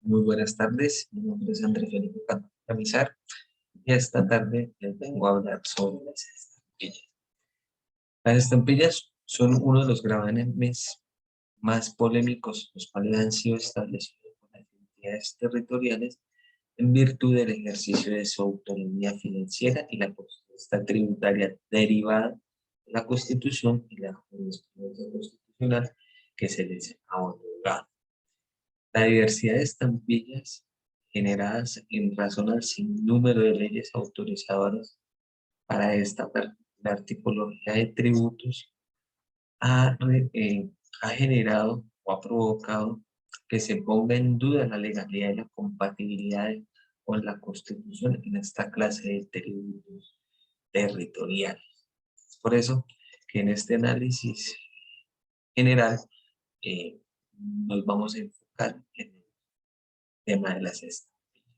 Muy buenas tardes, mi nombre es Andrés Felipe Camizar y esta tarde les vengo a hablar sobre las estampillas. Las estampillas son uno de los gravámenes más polémicos, los cuales han sido establecidos por las entidades territoriales en virtud del ejercicio de su autonomía financiera y la potestad tributaria derivada de la Constitución y la jurisprudencia constitucional que se les ha otorgado. La diversidad de estampillas generadas en razón al sinnúmero de leyes autorizadoras para esta particular tipología de tributos ha generado o ha provocado que se ponga en duda la legalidad y la compatibilidad con la Constitución en esta clase de tributos territoriales. Es por eso que en este análisis general nos vamos a enfocar en el tema de las estampillas.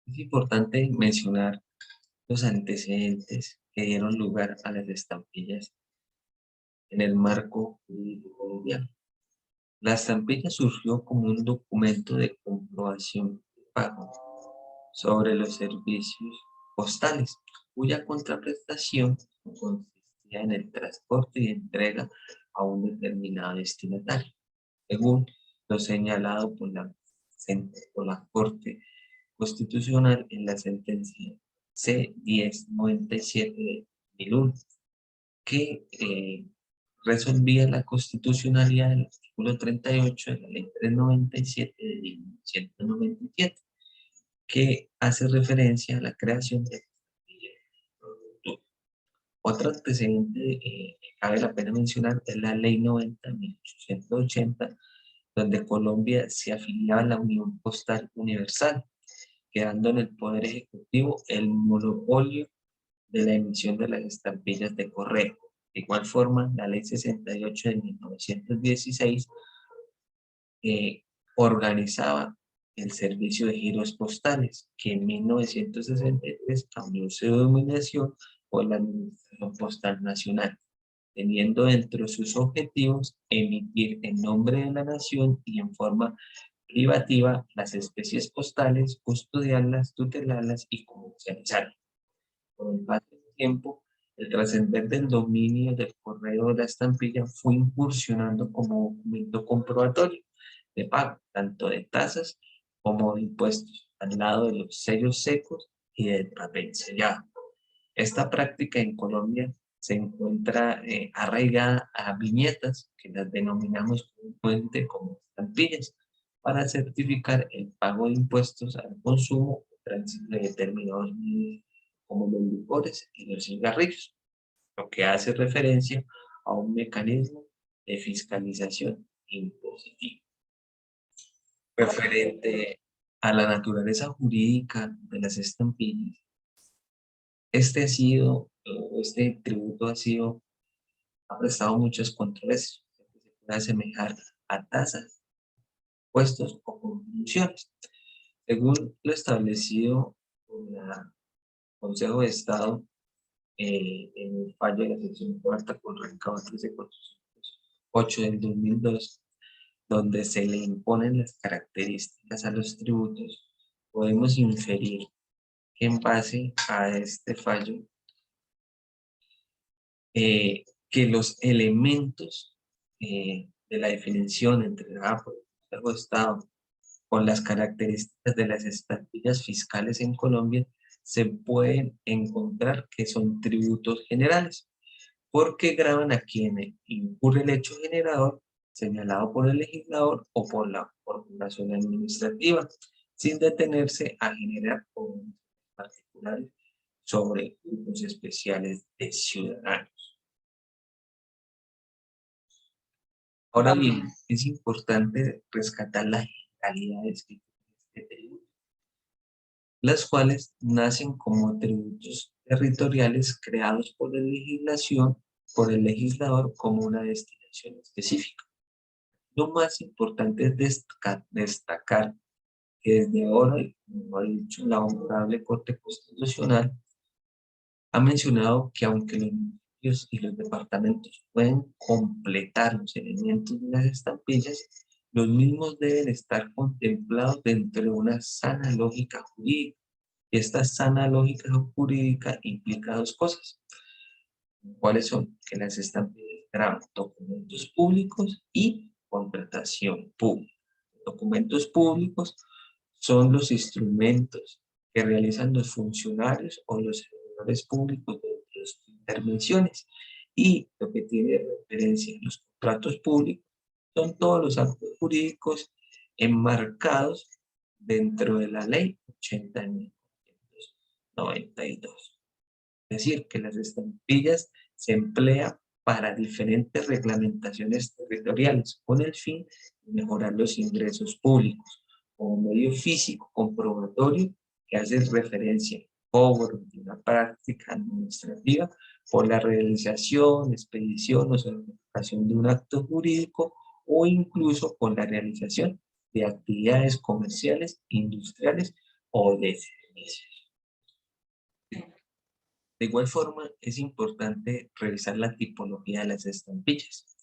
Es importante mencionar los antecedentes que dieron lugar a las estampillas en el marco jurídico colombiano. La estampilla surgió como un documento de comprobación de pago sobre los servicios postales, cuya contraprestación consistía en el transporte y entrega a un determinado destinatario, según lo señalado por la Corte Constitucional en la sentencia C-1097 de 2001, que resolvía la constitucionalidad del artículo 38 de la ley 397 de 1997, que hace referencia a la creación de otro antecedente que cabe la pena mencionar es la ley 90 de 1880, donde Colombia se afiliaba a la Unión Postal Universal, quedando en el Poder Ejecutivo el monopolio de la emisión de las estampillas de correo. De igual forma, la Ley 68 de 1916 organizaba el servicio de giros postales, que en 1963 cambió su denominación por la Administración Postal Nacional, teniendo entre sus objetivos emitir en nombre de la nación y en forma privativa las especies postales, custodiarlas, tutelarlas y comercializarlas. Con el paso del tiempo, el trascender del dominio del correo de la estampilla fue incursionando como documento comprobatorio de pago, tanto de tasas como de impuestos, al lado de los sellos secos y del papel sellado. Esta práctica en Colombia se encuentra arraigada a viñetas, que las denominamos comúnmente como estampillas, para certificar el pago de impuestos al consumo o tránsito de determinados bienes como los licores y los cigarrillos, lo que hace referencia a un mecanismo de fiscalización impositiva. Referente a la naturaleza jurídica de las estampillas, este tributo ha prestado muchas controversias, que se puede asemejar a tasas, impuestos o contribuciones. Según lo establecido por el Consejo de Estado, en el fallo de la sección cuarta con recaudo 13.408 del 2002, donde se le imponen las características a los tributos, podemos inferir que en base a este fallo, que los elementos de la definición entregada por el Consejo de Estado con las características de las estampillas fiscales en Colombia se pueden encontrar que son tributos generales, porque graban a quien incurre el hecho generador señalado por el legislador o por la corporación administrativa, sin detenerse a generar obligaciones particulares sobre grupos especiales de ciudadanos. Ahora bien, es importante rescatar las generalidades que tiene este tributo, las cuales nacen como tributos territoriales creados por la legislación, por el legislador como una destinación específica. Lo más importante es destacar que desde ahora, y como ha dicho la Honorable Corte Constitucional, ha mencionado que aunque los municipios municipios y los departamentos pueden completar los elementos de las estampillas, los mismos deben estar contemplados dentro de una sana lógica jurídica. Y esta sana lógica jurídica implica dos cosas. ¿Cuáles son? Que las estampillas graban documentos públicos y contratación pública. Documentos públicos son los instrumentos que realizan los funcionarios o los servidores públicos de las intervenciones. Y lo que tiene referencia en los contratos públicos son todos los actos jurídicos enmarcados dentro de la ley 80.992. Es decir, que las estampillas se emplean para diferentes reglamentaciones territoriales con el fin de mejorar los ingresos públicos como medio físico comprobatorio que hace referencia al cobro de una práctica administrativa por la realización, expedición o certificación de un acto jurídico o incluso con la realización de actividades comerciales, industriales o de servicios. De igual forma, es importante revisar la tipología de las estampillas.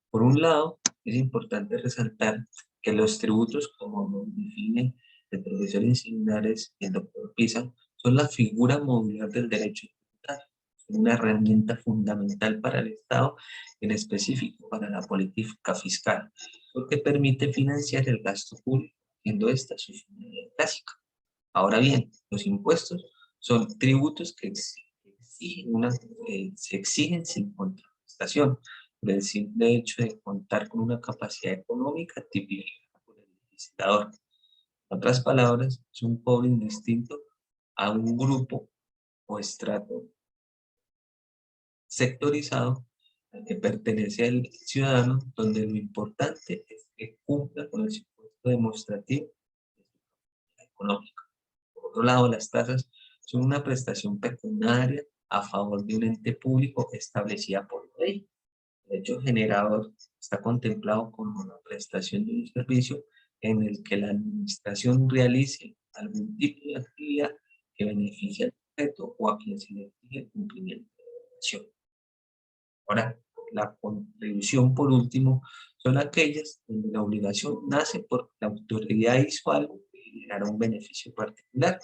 Por un lado, es importante resaltar que los tributos, como lo define el profesor Encinares y el doctor Pisa, son la figura modular del derecho tributario. Son una herramienta fundamental para el Estado, en específico para la política fiscal, porque permite financiar el gasto público, siendo esta su finalidad clásica. Ahora bien, los impuestos son tributos que se exigen sin contraprestación, por el simple hecho de contar con una capacidad económica tipificada por el legislador. En otras palabras, es un cobro indistinto a un grupo o estrato sectorizado al que pertenece el ciudadano, donde lo importante es que cumpla con el supuesto demostrativo de su capacidad económica. Por otro lado, las tasas son una prestación pecuniaria a favor de un ente público establecida por ley. El hecho generador está contemplado como la prestación de un servicio en el que la administración realice algún tipo de actividad que beneficie al sujeto o a quien se le exige el cumplimiento de la obligación. Ahora, la contribución, por último, son aquellas donde la obligación nace porque la autoridad hizo algo que generará un beneficio particular,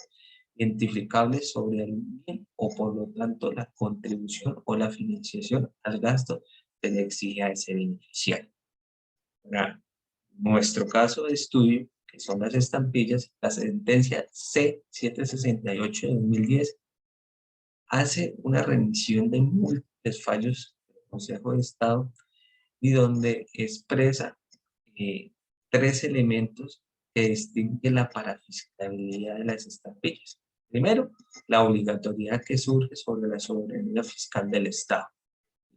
identificable sobre el bien, o por lo tanto la contribución o la financiación al gasto se le exige a ese beneficiario. Ahora, nuestro caso de estudio, que son las estampillas, la sentencia C-768 de 2010 hace una remisión de múltiples fallos del Consejo de Estado y donde expresa tres elementos que distinguen la parafiscalidad de las estampillas. Primero, la obligatoriedad que surge sobre la soberanía fiscal del Estado.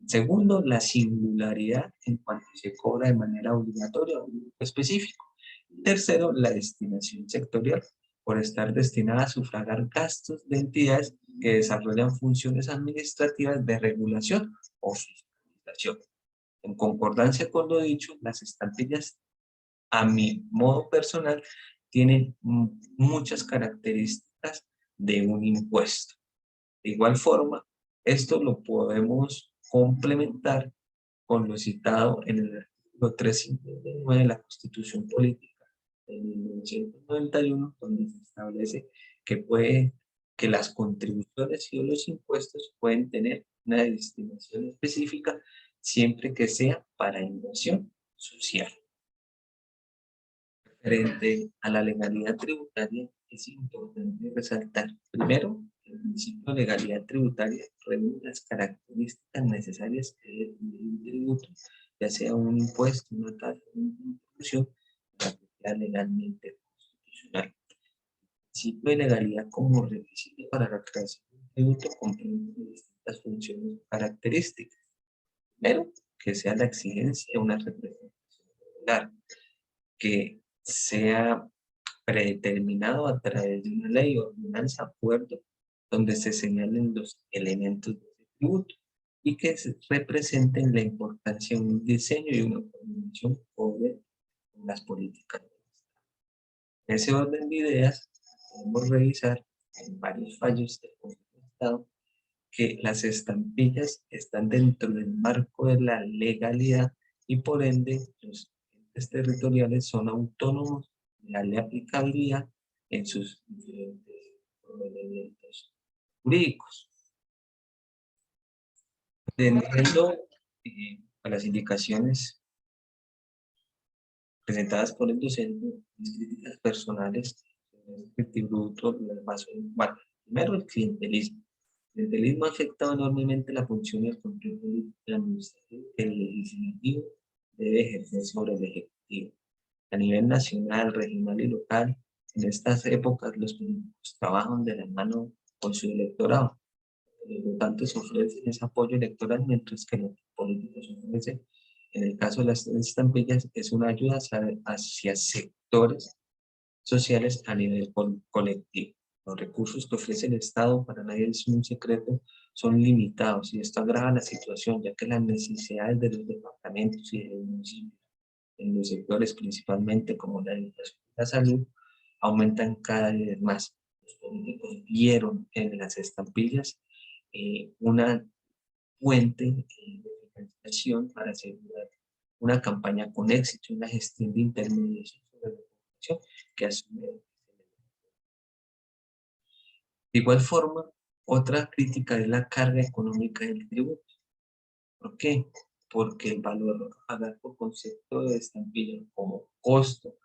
Segundo, la singularidad en cuanto se cobra de manera obligatoria o específico. Tercero, la destinación sectorial, por estar destinada a sufragar gastos de entidades que desarrollan funciones administrativas de regulación o fiscalización. En concordancia con lo dicho, las estampillas, a mi modo personal, tienen muchas características de un impuesto. De igual forma, esto lo podemos complementar con lo citado en el artículo 359 de la Constitución Política de 1991, donde se establece que las contribuciones y los impuestos pueden tener una destinación específica siempre que sea para inversión social. Frente a la legalidad tributaria, es importante resaltar, primero, que el principio de legalidad tributaria reúne las características necesarias que debe tener un tributo, ya sea un impuesto, una tasa, una contribución, para que sea legalmente constitucional. El principio de legalidad como requisito para la creación de un tributo comprende distintas funciones o características. Primero, que sea la exigencia de una representación regular, que sea predeterminado a través de una ley, ordenanza, acuerdo, donde se señalen los elementos de ese tributo y que representen la importancia de un diseño y una coordinación sobre las políticas. En ese orden de ideas, podemos revisar en varios fallos del Consejo de Estado que las estampillas están dentro del marco de la legalidad y por ende los entes territoriales son autónomos de darle aplicabilidad en sus diferentes procedimientos jurídicos. Teniendo a las indicaciones presentadas por el docente, mis críticas personales sobre este tributo las baso en cuatro. Primero, el clientelismo. El clientelismo ha afectado enormemente la función y el control político y administrativo que el legislativo debe ejercer sobre el ejecutivo. A nivel nacional, regional y local, en estas épocas los políticos trabajan de la mano con su electorado. Los votantes ofrecen ese apoyo electoral, mientras que los políticos ofrecen, en el caso de las estampillas, es una ayuda hacia sectores sociales a nivel colectivo. Los recursos que ofrece el Estado, para nadie es un secreto, son limitados y esto agrava la situación, ya que las necesidades de los departamentos y de los municipios, en los sectores principalmente como la educación y la salud, aumentan cada vez más. Los políticos vieron en las estampillas una fuente de financiación para asegurar una campaña con éxito, una gestión de intermediación sobre la población que asume. De igual forma, otra crítica es la carga económica del tributo. ¿Por qué? Porque el valor a pagar por concepto de estampilla como costo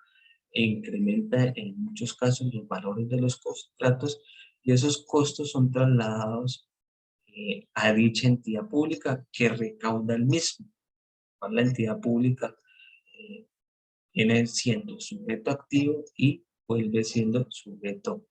incrementa en muchos casos los valores de los contratos y esos costos son trasladados a dicha entidad pública que recauda el mismo. La entidad pública viene siendo sujeto activo y vuelve siendo sujeto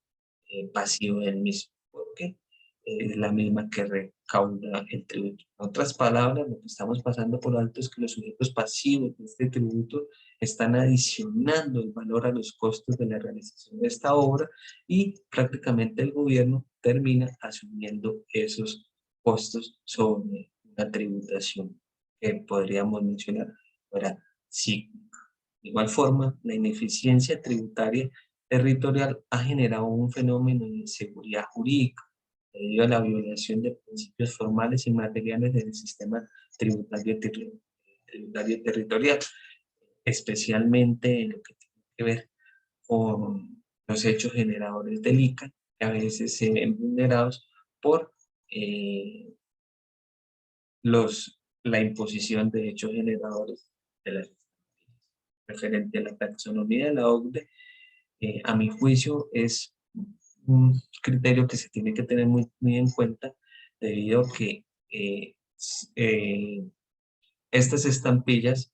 pasivo del mismo, porque es la misma que recauda el tributo. En otras palabras, lo que estamos pasando por alto es que los sujetos pasivos de este tributo están adicionando el valor a los costos de la realización de esta obra y prácticamente el gobierno termina asumiendo esos costos sobre una tributación que podríamos mencionar fuera cíclica. De igual forma, la ineficiencia tributaria territorial ha generado un fenómeno de inseguridad jurídica debido a la violación de principios formales y materiales del sistema tributario, tributario territorial, especialmente en lo que tiene que ver con los hechos generadores del ICA, que a veces se ven vulnerados por la imposición de hechos generadores de las referente a la taxonomía de la OCDE. A mi juicio es un criterio que se tiene que tener muy en cuenta debido a que eh, estas estampillas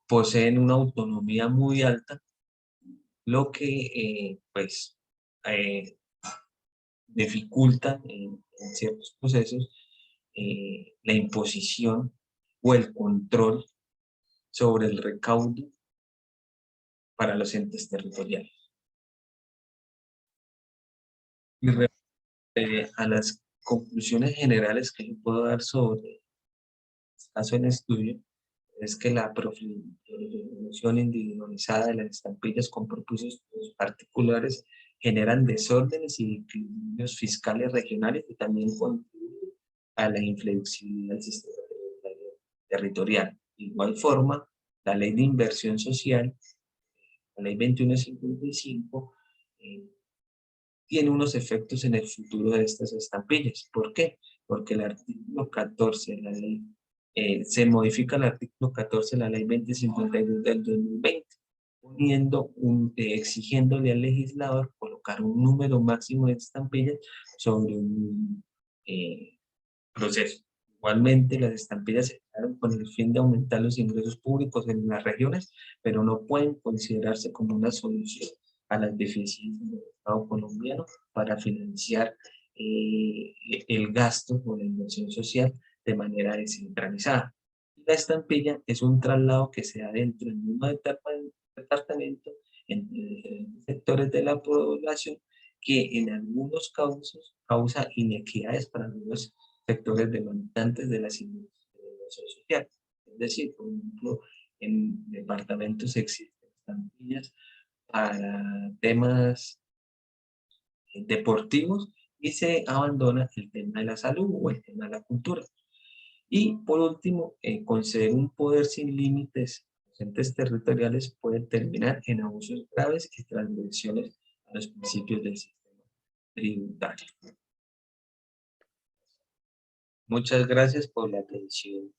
poseen una autonomía muy alta, lo que pues eh, dificulta en ciertos procesos la imposición o el control sobre el recaudo para los entes territoriales. Y a las conclusiones generales que yo puedo dar sobre el caso en estudio, es que la profesión individualizada de las estampillas con propósitos particulares generan desórdenes y equilibrios fiscales regionales y también contribuyen a la inflexibilidad del sistema territorial. De igual forma, la ley de inversión social, la ley 2155, tiene unos efectos en el futuro de estas estampillas. ¿Por qué? Porque el artículo 14 de la ley, se modifica el artículo 14 de la ley 2052 del 2020, exigiéndole al legislador colocar un número máximo de estampillas sobre un proceso. Igualmente, las estampillas se crearon con el fin de aumentar los ingresos públicos en las regiones, pero no pueden considerarse como una solución a las deficiencias del Estado colombiano para financiar el gasto o la inversión social de manera descentralizada. La estampilla es un traslado que se da dentro del mismo departamento entre diferentes sectores de la población que en algunos casos causa inequidades para algunos sectores demandantes de la inversión social. Es decir, por ejemplo, en departamentos existen estampillas para temas deportivos y se abandona el tema de la salud o el tema de la cultura. Y por último, conceder un poder sin límites a los entes territoriales puede terminar en abusos graves y transgresiones a los principios del sistema tributario. Muchas gracias por la atención.